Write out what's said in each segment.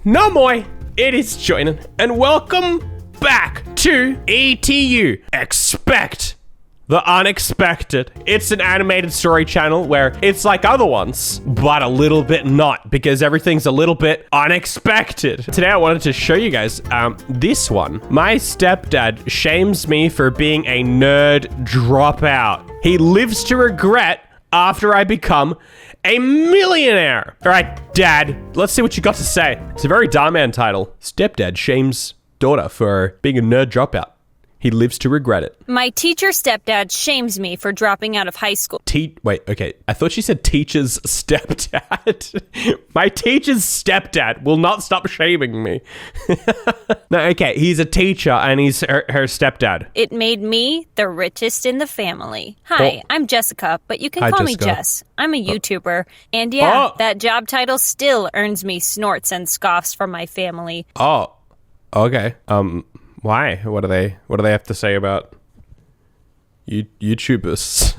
No moi, it is Joinen, and welcome back to ETU. Expect the unexpected. It's an animated story channel where it's like other ones, but a little bit not, because everything's a little bit unexpected. Today I wanted to show you guys this one. My stepdad shames me for being a nerd dropout. He lives to regret after I become a millionaire. All right, Dad, let's see what you got to say. It's a very Darman title. Stepdad shames daughter for being a nerd dropout. He lives to regret it. My teacher stepdad shames me for dropping out of high school. Wait, okay. I thought she said teacher's stepdad. My teacher's stepdad will not stop shaming me. No, okay. He's a teacher and he's her stepdad. It made me the richest in the family. Hi, I'm Jessica, but you can call me Jess. I'm a YouTuber. And yeah, that job title still earns me snorts and scoffs from my family. Oh, okay. Why? What do they have to say about YouTubers?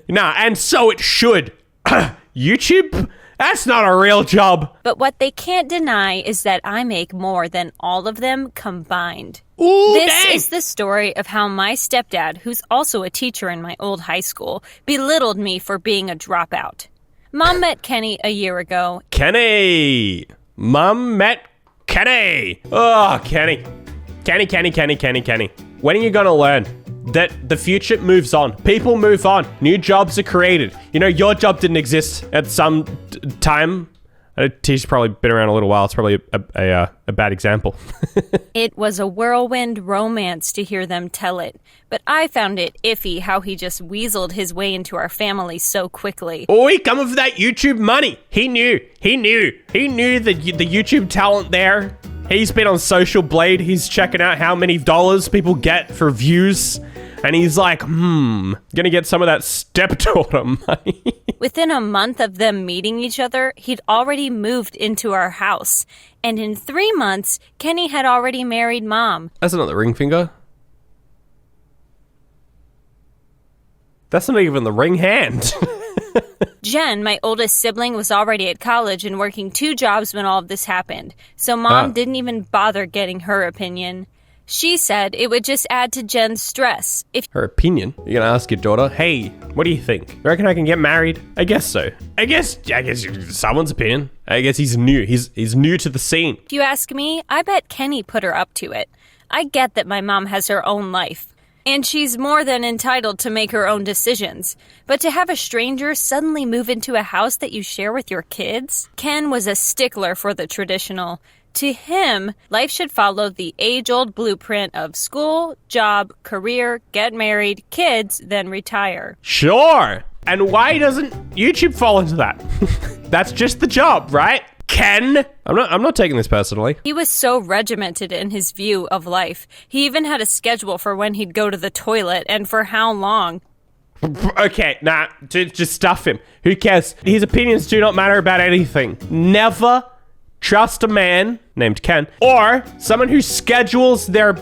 Nah, and so it should. YouTube? That's not a real job. But what they can't deny is that I make more than all of them combined. Ooh, this dang. is the story of how my stepdad, who's also a teacher in my old high school, belittled me for being a dropout. Mom met Kenny a year ago. Kenny! Mom met Kenny! Oh, Kenny. Kenny. When are you gonna learn that the future moves on? People move on. New jobs are created. You know, your job didn't exist at some time. He's probably been around a little while. It's probably a bad example. It was a whirlwind romance to hear them tell it, but I found it iffy how he just weaseled his way into our family so quickly. Oh, he come with that YouTube money. He knew the YouTube talent there. He's been on Social Blade. He's checking out how many dollars people get for views. And he's like, gonna get some of that stepdaughter money. Within a month of them meeting each other, he'd already moved into our house. And in 3 months, Kenny had already married Mom. That's not the ring finger. That's not even the ring hand. Jen, my oldest sibling, was already at college and working 2 jobs when all of this happened. So Mom didn't even bother getting her opinion. She said it would just add to Jen's stress. Her opinion? You're gonna ask your daughter, hey, what do you think? You reckon I can get married? I guess so. I guess someone's opinion. I guess he's new. He's new to the scene. If you ask me, I bet Kenny put her up to it. I get that my mom has her own life. And she's more than entitled to make her own decisions. But to have a stranger suddenly move into a house that you share with your kids? Ken was a stickler for the traditional. To him, life should follow the age-old blueprint of school, job, career, get married, kids, then retire. Sure. And why doesn't YouTube fall into that? That's just the job, right? Ken? I'm not taking this personally. He was so regimented in his view of life. He even had a schedule for when he'd go to the toilet and for how long. Okay, nah, just stuff him. Who cares? His opinions do not matter about anything. Never trust a man named Ken or someone who schedules their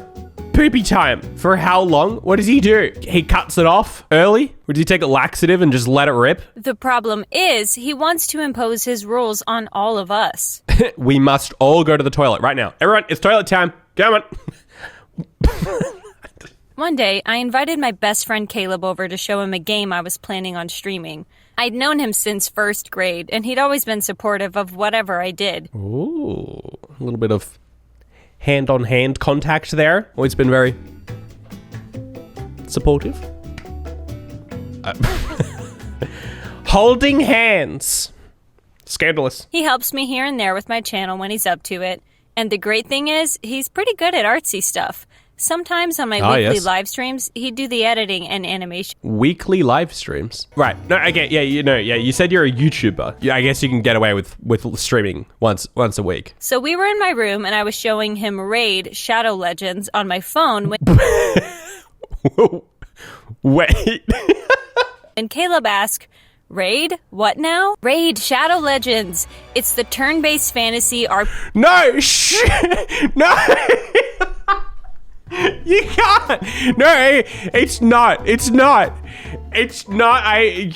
poopy time. For how long? What does he do? He cuts it off early? Or does he take a laxative and just let it rip? The problem is he wants to impose his rules on all of us. We must all go to the toilet right now. Everyone, it's toilet time. Come on. One day, I invited my best friend Caleb over to show him a game I was planning on streaming. I'd known him since 1st grade, and he'd always been supportive of whatever I did. Ooh, a little bit of hand-on-hand contact there. Always been very supportive. Holding hands. Scandalous. He helps me here and there with my channel when he's up to it. And the great thing is, he's pretty good at artsy stuff. Sometimes on my weekly live streams, he'd do the editing and animation. Weekly live streams? Right. No, okay, you said you're a YouTuber. Yeah, I guess you can get away with streaming once a week. So we were in my room, and I was showing him Raid Shadow Legends on my phone when... Wait. And Caleb asked, Raid? What now? Raid Shadow Legends. It's the turn-based fantasy RPG. No, no. You can't. No, it's not.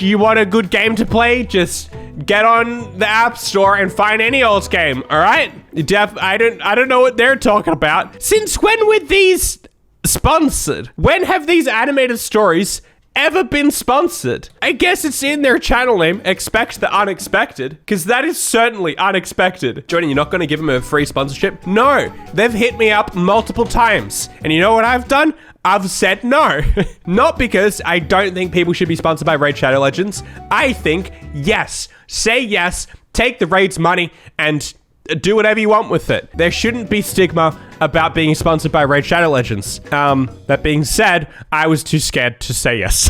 You want a good game to play? Just get on the App Store and find any old game, all right? I don't know what they're talking about. Since when were these sponsored? When have these animated stories ever been sponsored? I guess it's in their channel name, Expect the Unexpected, because that is certainly unexpected. Joinen, you're not going to give them a free sponsorship? No, they've hit me up multiple times. And you know what I've done? I've said no. Not because I don't think people should be sponsored by Raid Shadow Legends. I think yes. Say yes, take the Raid's money, and do whatever you want with it. There shouldn't be stigma about being sponsored by Raid Shadow Legends. That being said, I was too scared to say yes.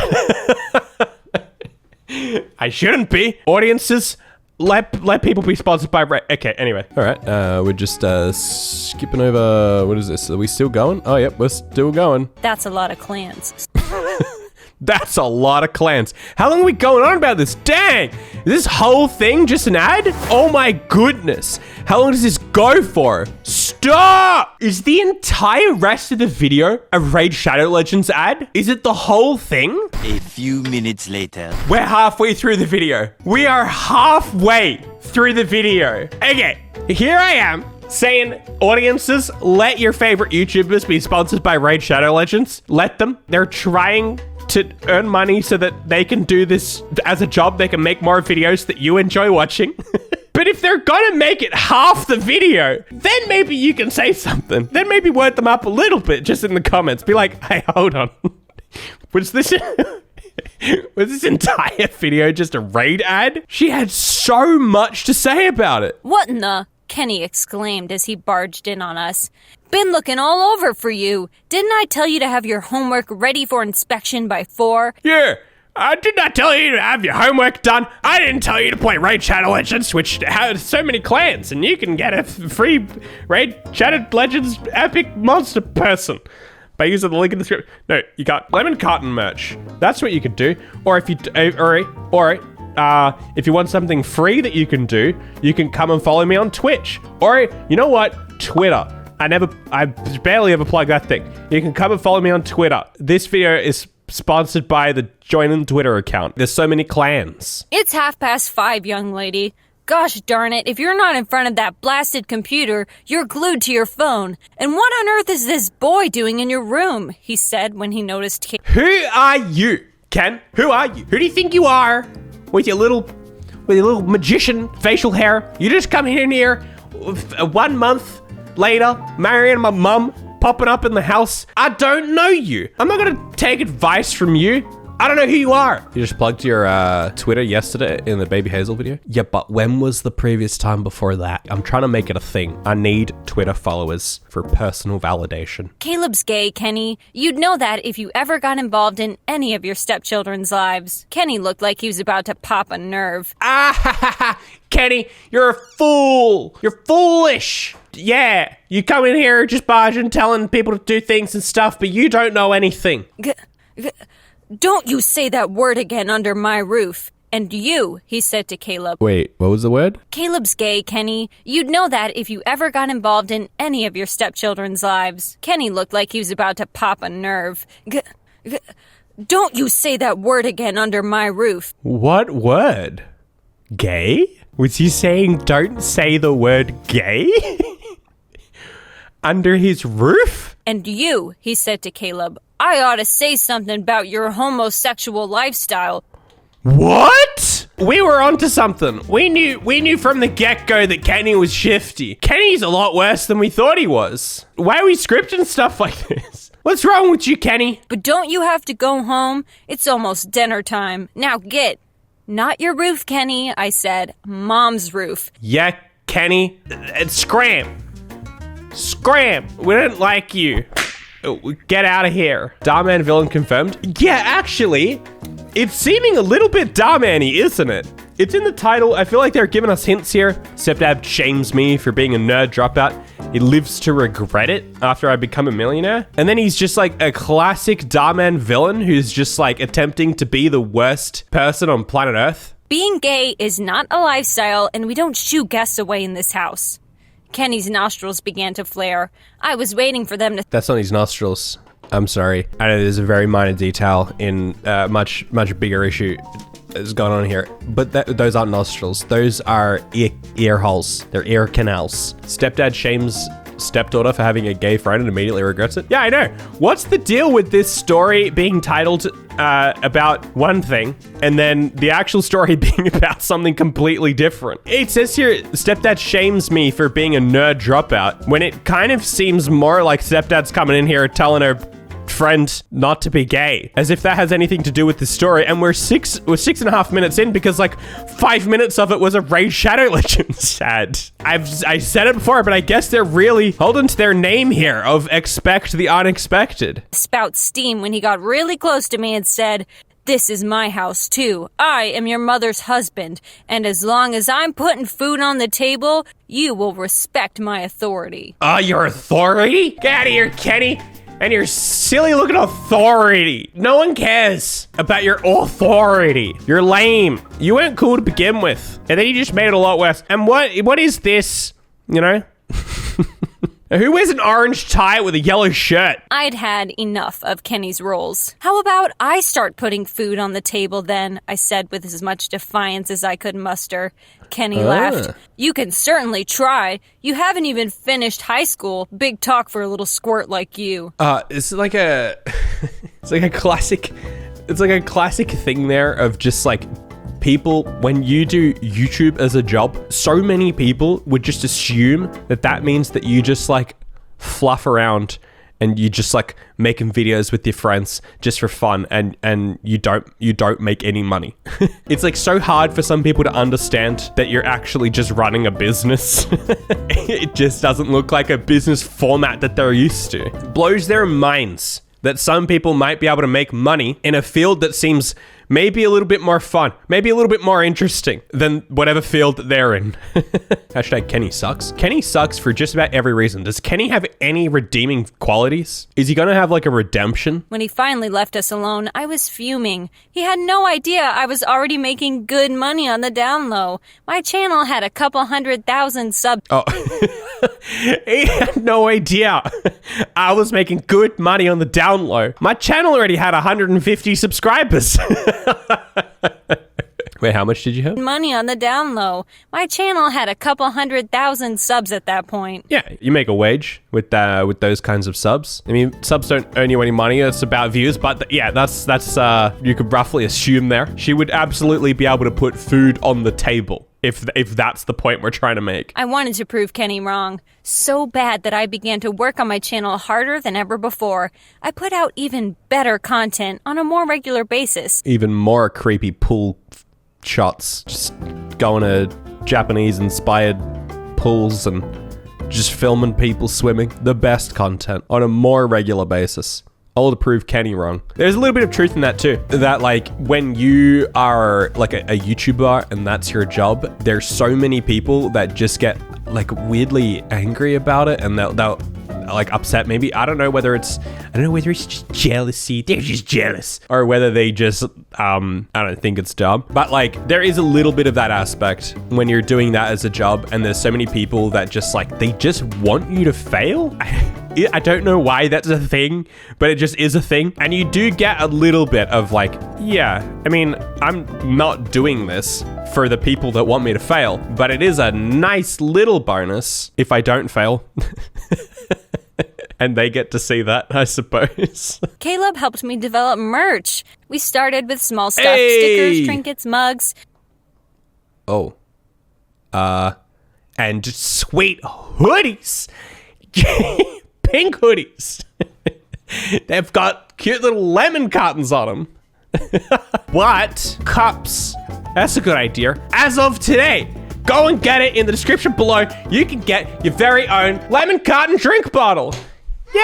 I shouldn't be. Audiences, let people be sponsored by Raid. Okay, anyway. All right, we're just skipping over. What is this? Are we still going? Oh, yep, we're still going. That's a lot of clans. That's a lot of clans. How long are we going on about this? Dang! Is this whole thing just an ad? Oh my goodness. How long does this go for? Stop! Is the entire rest of the video a Raid Shadow Legends ad? Is it the whole thing? A few minutes later. We're halfway through the video. We are halfway through the video. Okay, here I am saying, audiences, let your favorite YouTubers be sponsored by Raid Shadow Legends. Let them. They're trying to earn money so that they can do this as a job. They can make more videos that you enjoy watching. But if they're gonna make it half the video, then maybe you can say something. Then maybe word them up a little bit just in the comments. Be like, hey, hold on. Was this entire video just a Raid ad? She had so much to say about it. What in the? Kenny exclaimed as he barged in on us. Been looking all over for you. Didn't I tell you to have your homework ready for inspection by 4? Yeah, I did not tell you to have your homework done. I didn't tell you to play Raid Shadow Legends, which has so many clans, and you can get a free Raid Shadow Legends epic monster person by using the link in the script. No, you got lemon cotton merch. That's what you could do. Or if you, if you want something free that you can do, you can come and follow me on Twitch. Or, you know what? Twitter. I barely ever plug that thing. You can come and follow me on Twitter. This video is sponsored by the Joinen Twitter account. There's so many clans. It's 5:30, young lady. Gosh darn it, if you're not in front of that blasted computer, you're glued to your phone. And what on earth is this boy doing in your room? He said when he noticed Kate. Who are you, Ken? Who are you? Who do you think you are? With your little magician facial hair. You just come in here 1 month later, marrying my mum, popping up in the house. I don't know you. I'm not gonna take advice from you. I don't know who you are. You just plugged your Twitter yesterday in the Baby Hazel video? Yeah, but when was the previous time before that? I'm trying to make it a thing. I need Twitter followers for personal validation. Caleb's gay, Kenny. You'd know that if you ever got involved in any of your stepchildren's lives. Kenny looked like he was about to pop a nerve. Kenny, you're a fool. You're foolish. Yeah, you come in here just barging, telling people to do things and stuff, but you don't know anything. Don't you say that word again under my roof. And you, he said to Caleb. Wait, what was the word? Caleb's gay, Kenny. You'd know that if you ever got involved in any of your stepchildren's lives. Kenny looked like he was about to pop a nerve. Don't you say that word again under my roof. What word? Gay? Was he saying don't say the word gay? Under his roof? And you, he said to Caleb, I ought to say something about your homosexual lifestyle. What? We were onto something. We knew from the get-go that Kenny was shifty. Kenny's a lot worse than we thought he was. Why are we scripting stuff like this? What's wrong with you, Kenny? But don't you have to go home? It's almost dinner time. Now get. Not your roof, Kenny, I said. Mom's roof. Yeah, Kenny. Scram. Scram. We didn't like you. Get out of here. Darman villain confirmed. Yeah, actually, it's seeming a little bit Darman-y, isn't it? It's in the title. I feel like they're giving us hints here. Stepdad shames me for being a nerd dropout. He lives to regret it after I become a millionaire. And then he's just like a classic Darman villain who's just like attempting to be the worst person on planet Earth. Being gay is not a lifestyle, and we don't shoo guests away in this house. Kenny's nostrils began to flare. I was waiting for them to... That's on his nostrils. I'm sorry. I know there's a very minor detail in a much bigger issue. is going on here. But those aren't nostrils. Those are ear holes. They're ear canals. Stepdad shames stepdaughter for having a gay friend and immediately regrets it. Yeah, I know. What's the deal with this story being titled about one thing and then the actual story being about something completely different? It says here, stepdad shames me for being a nerd dropout, when it kind of seems more like stepdad's coming in here telling her friend not to be gay, as if that has anything to do with the story. And we're 6.5 minutes in because like 5 minutes of it was a Raid Shadow Legends ad. I said it before, but I guess they're really holding to their name here of expect the unexpected. Spout steam when he got really close to me and said, "This is my house too. I am your mother's husband, and as long as I'm putting food on the table, you will respect my authority." Your authority? Get out of here, Kenny. And your silly looking authority. No one cares about your authority. You're lame. You weren't cool to begin with. And then you just made it a lot worse. And what is this? You know? Who wears an orange tie with a yellow shirt? I'd had enough of Kenny's roles. "How about I start putting food on the table then?" I said with as much defiance as I could muster. Kenny laughed. "You can certainly try. You haven't even finished high school. Big talk for a little squirt like you." It's like a classic thing there of just like people, when you do YouTube as a job, so many people would just assume that means that you just like fluff around and you just like making videos with your friends just for fun, and you don't make any money. It's like so hard for some people to understand that you're actually just running a business. It just doesn't look like a business format that they're used to. It blows their minds that some people might be able to make money in a field that seems maybe a little bit more fun, maybe a little bit more interesting than whatever field that they're in. Hashtag Kenny sucks. Kenny sucks for just about every reason. Does Kenny have any redeeming qualities? Is he gonna have like a redemption? When he finally left us alone, I was fuming. He had no idea I was already making good money on the down low. My channel had a couple 100,000 subs. Oh, he had no idea I was making good money on the down low. My channel already had 150 subscribers. Wait, how much did you have? Money on the down low. My channel had a couple 100,000 subs at that point. Yeah, you make a wage with those kinds of subs. I mean, subs don't earn you any money. It's about views, but yeah, that's you could roughly assume there. She would absolutely be able to put food on the table if that's the point we're trying to make. I wanted to prove Kenny wrong. So bad that I began to work on my channel harder than ever before. I put out even better content on a more regular basis. Even more creepy pool shots. Just going to Japanese-inspired pools and just filming people swimming. The best content on a more regular basis. All to prove Kenny wrong. There's a little bit of truth in that too. That like when you are like a YouTuber and that's your job, there's so many people that just get like weirdly angry about it, and they'll like upset. Maybe I don't know whether it's just jealousy. They're just jealous, or whether they just I don't think it's dumb. But like there is a little bit of that aspect when you're doing that as a job, and there's so many people that just like they just want you to fail. I don't know why that's a thing, but it just is a thing. And you do get a little bit of like, yeah, I mean, I'm not doing this for the people that want me to fail, but it is a nice little bonus if I don't fail. And they get to see that, I suppose. Caleb helped me develop merch. We started with small stuff, stickers, trinkets, mugs. Oh. And sweet hoodies. Pink hoodies. They've got cute little lemon cartons on them. What? Cups. That's a good idea. As of today, go and get it in the description below. You can get your very own lemon carton drink bottle. Yay!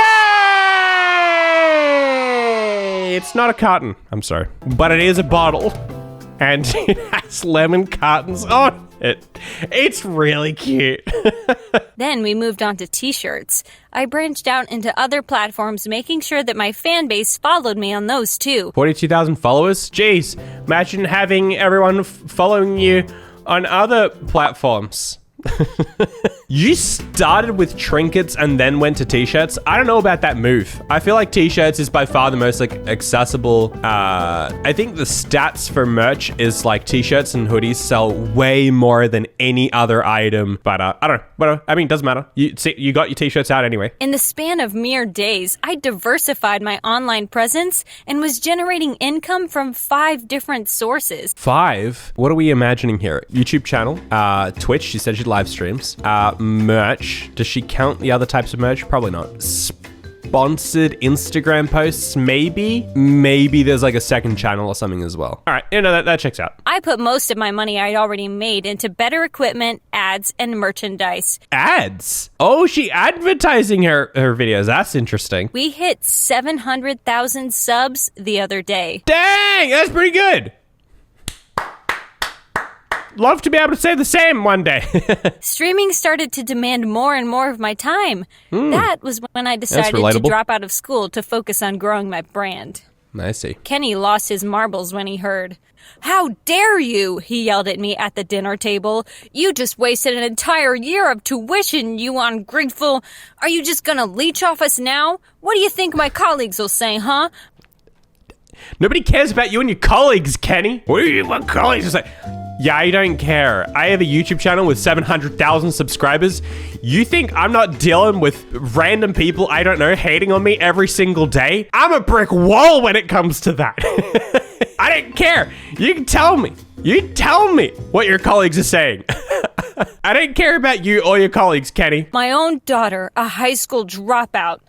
It's not a carton. I'm sorry. But it is a bottle. And it has lemon cartons on it. It's really cute. Then we moved on to t-shirts. I branched out into other platforms, making sure that my fan base followed me on those too. 42,000 followers? Jeez, imagine having everyone following you on other platforms. You started with trinkets and then went to t-shirts. I don't know about that move. I feel like t-shirts is by far the most like accessible. I think the stats for merch is like t-shirts and hoodies sell way more than any other item. But I don't know. Whatever. I mean, it doesn't matter. You got your t-shirts out anyway. In the span of mere days, I diversified my online presence and was generating income from 5 different sources. 5? What are we imagining here? YouTube channel, Twitch, she said she live streams, merch. Does she count the other types of merch? Probably not. Sponsored Instagram posts, maybe? Maybe there's like a second channel or something as well. All right, that checks out. I put most of my money I'd already made into better equipment, ads, and merchandise. Ads? Oh, she advertising her videos. That's interesting. We hit 700,000 subs the other day. Dang, that's pretty good. Love to be able to say the same one day. Streaming started to demand more and more of my time. That was when I decided to drop out of school to focus on growing my brand. I see. Kenny lost his marbles when he heard. "How dare you?" he yelled at me at the dinner table. "You just wasted an entire year of tuition, you ungrateful. Are you just gonna leech off us now? What do you think my colleagues will say, huh?" Nobody cares about you and your colleagues, Kenny. What do you want colleagues to say? Yeah, I don't care. I have a YouTube channel with 700,000 subscribers. You think I'm not dealing with random people I don't know hating on me every single day? I'm a brick wall when it comes to that. I don't care. You can tell me. You tell me what your colleagues are saying. I don't care about you or your colleagues, Kenny. My own daughter, a high school dropout.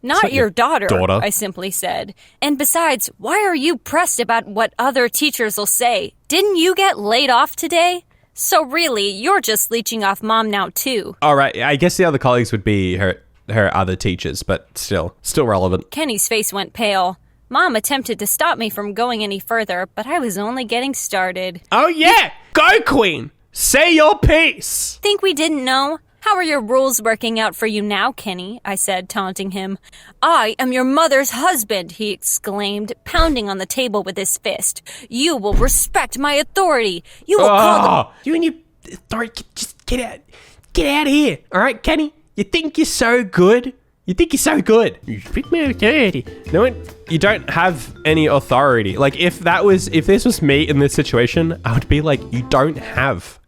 Not your daughter, I simply said. And besides, why are you pressed about what other teachers will say? Didn't you get laid off today? So really, you're just leeching off mom now too. All right, I guess the other colleagues would be her other teachers, but still relevant. Kenny's face went pale. Mom attempted to stop me from going any further, but I was only getting started. Oh yeah, go Queen! Say your piece! Think we didn't know? How are your rules working out for you now, Kenny? I said, taunting him. "I am your mother's husband," he exclaimed, pounding on the table with his fist. "You will respect my authority. You will call the... You and your authority, just get out of here. All right, Kenny? You think you're so good? You think you're so good? You speak my authority. No, you don't have any authority. Like, if this was me in this situation, I would be like, you don't have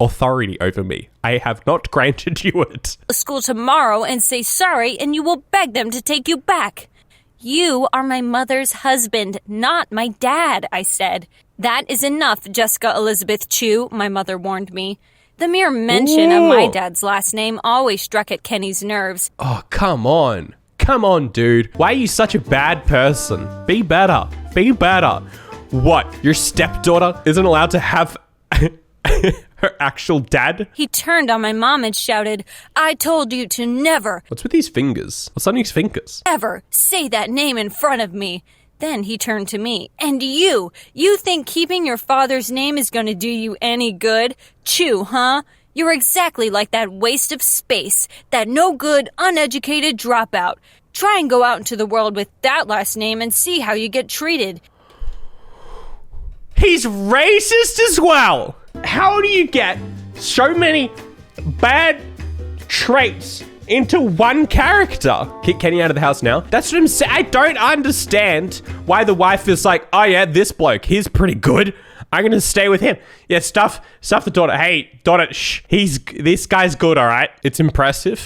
authority over me. I have not granted you it. School tomorrow and say sorry, and you will beg them to take you back. You are my mother's husband, not my dad, I said. That is enough, Jessica Elizabeth Chu, my mother warned me. The mere mention of my dad's last name always struck at Kenny's nerves. Oh, come on. Come on, dude. Why are you such a bad person? Be better. Be better. What? Your stepdaughter isn't allowed to have her actual dad? He turned on my mom and shouted, "I told you to never..." What's with these fingers? What's on these fingers? "Ever say that name in front of me." Then he turned to me. "And you think keeping your father's name is going to do you any good? Chew, huh? You're exactly like that waste of space, that no good, uneducated dropout. Try and go out into the world with that last name and see how you get treated." He's racist as well. How do you get so many bad traits into one character? Kick Kenny out of the house now? That's what I'm saying. I don't understand why the wife is like, "Oh yeah, this bloke, he's pretty good. I'm gonna stay with him." Yeah, stuff the daughter. Hey, daughter, this guy's good, all right? It's impressive.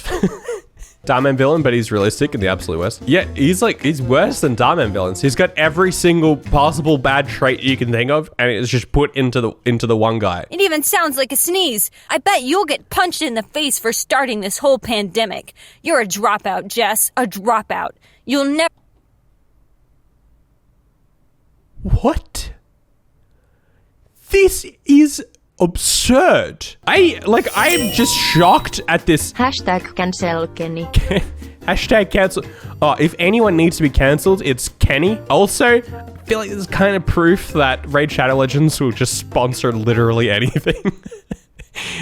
Darman villain, but he's realistic in the absolute worst. Yeah, he's worse than Darman villains. He's got every single possible bad trait you can think of, and it's just put into the one guy. It even sounds like a sneeze. I bet you'll get punched in the face for starting this whole pandemic. You're a dropout, Jess. A dropout. You'll never... What? This is absurd. I am just shocked at this. Hashtag cancel Kenny. Hashtag cancel. Oh, if anyone needs to be cancelled, it's Kenny. Also, I feel like this is kind of proof that Raid Shadow Legends will just sponsor literally anything.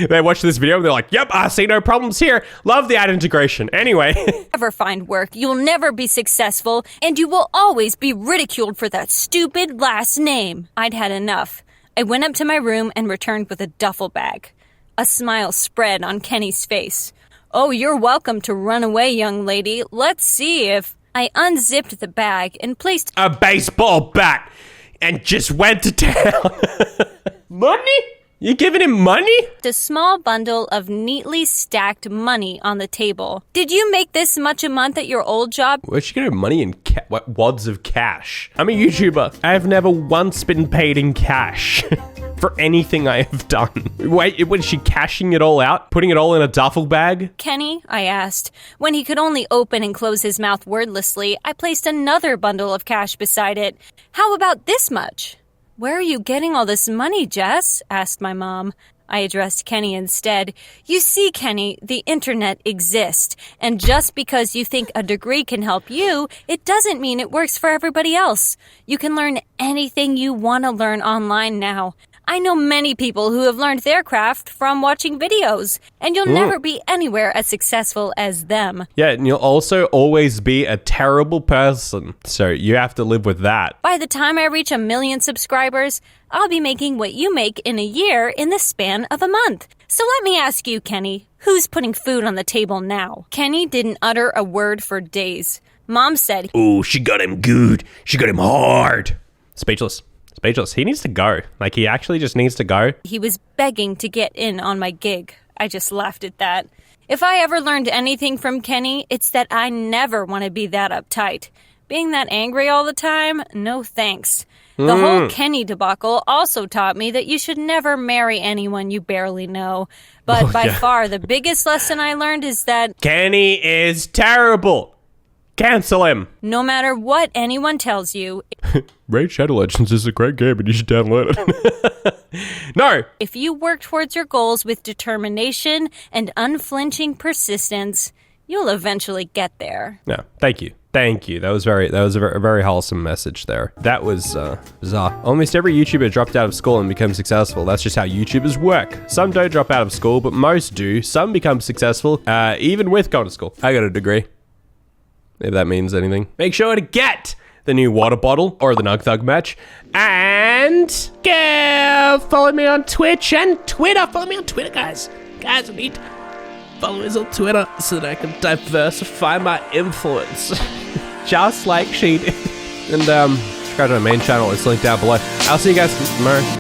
They watch this video and they're like, "Yep, I see no problems here. Love the ad integration." Anyway. Never find work. You'll never be successful, and you will always be ridiculed for that stupid last name. I'd had enough. I went up to my room and returned with a duffel bag. A smile spread on Kenny's face. "Oh, you're welcome to run away, young lady. Let's see if..." I unzipped the bag and placed a baseball bat and just went to town. Money? You giving him money? a small bundle of neatly stacked money on the table. "Did you make this much a month at your old job?" Where'd she get her money in wads of cash? I'm a YouTuber. I've never once been paid in cash for anything I have done. Wait, was she cashing it all out? Putting it all in a duffel bag? "Kenny," I asked. When he could only open and close his mouth wordlessly, I placed another bundle of cash beside it. "How about this much?" "Where are you getting all this money, Jess?" asked my mom. I addressed Kenny instead. "You see, Kenny, the internet exists, and just because you think a degree can help you, it doesn't mean it works for everybody else. You can learn anything you want to learn online now. I know many people who have learned their craft from watching videos, and you'll never be anywhere as successful as them." Yeah, and you'll also always be a terrible person. So you have to live with that. "By the time I reach 1 million subscribers, I'll be making what you make in a year in the span of a month. So let me ask you, Kenny, who's putting food on the table now?" Kenny didn't utter a word for days. Mom said, "Oh, she got him good. She got him hard." Speechless. Speechless. He needs to go. Like, he actually just needs to go. he was begging to get in on my gig. I just laughed at that. If I ever learned anything from Kenny, it's that I never want to be that uptight. Being that angry all the time? No thanks. The whole Kenny debacle also taught me that you should never marry anyone you barely know. But by far, the biggest lesson I learned is that Kenny is terrible. Cancel him. no matter what anyone tells you, Raid Shadow Legends is a great game and you should download it. No. if you work towards your goals with determination and unflinching persistence, you'll eventually get there. No, thank you. Thank you. That was a very wholesome message there. That was bizarre. Almost every YouTuber dropped out of school and become successful. That's just how YouTubers work. Some don't drop out of school, but most do. Some become successful, even with going to school. I got a degree. If that means anything. Make sure to get the new water bottle or the Nug Thug match. And follow me on Twitch and Twitter. Follow me on Twitter, guys. Guys, I need to follow us on Twitter so that I can diversify my influence. Just like she did. And subscribe to my main channel. It's linked down below. I'll see you guys tomorrow.